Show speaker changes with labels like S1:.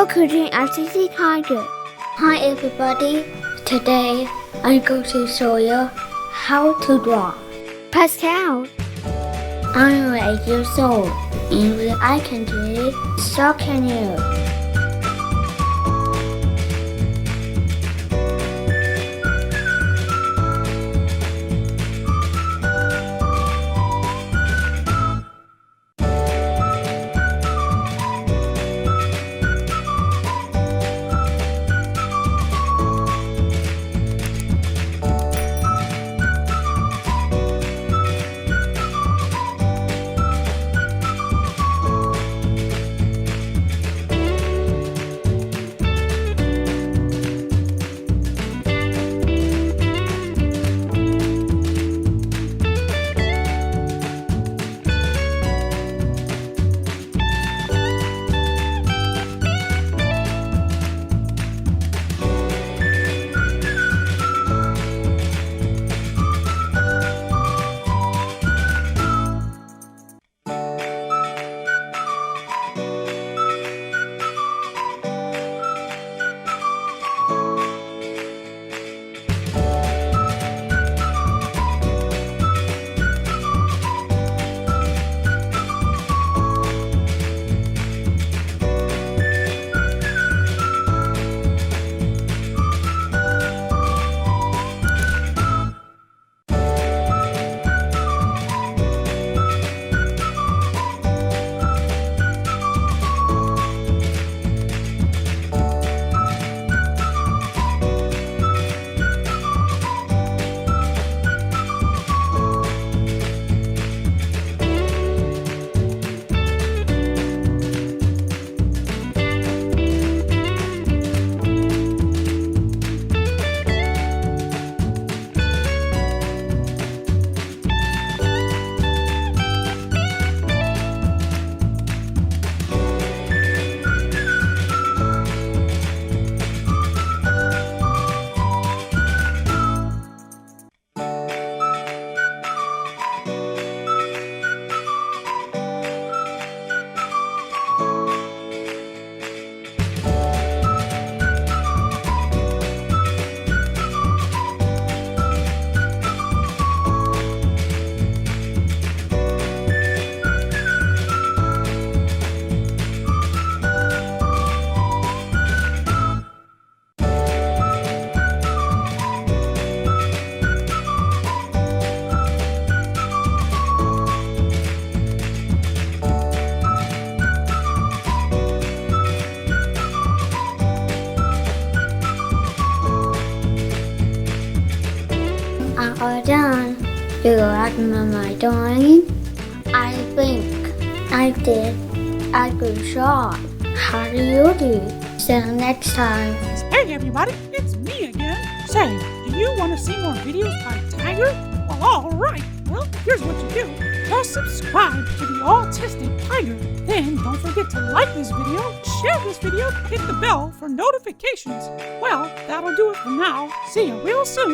S1: Welcome to Autistic Tiger. Hi everybody. Today I'm going to show you how to draw. Pascal. I'm 8 years old, and if I can do it, so can you. I'm all done. Do you like my drawing? I think I did a good job. How do you do? See you next time.
S2: Hey everybody, it's me again. Say, do you want to see more videos by Tiger? Well, alright. Well, here's what you do. Just subscribe to the Autistic Tiger. Then don't forget to like this video, share this video, hit the bell for notifications. Well, that'll do it for now. See you real soon.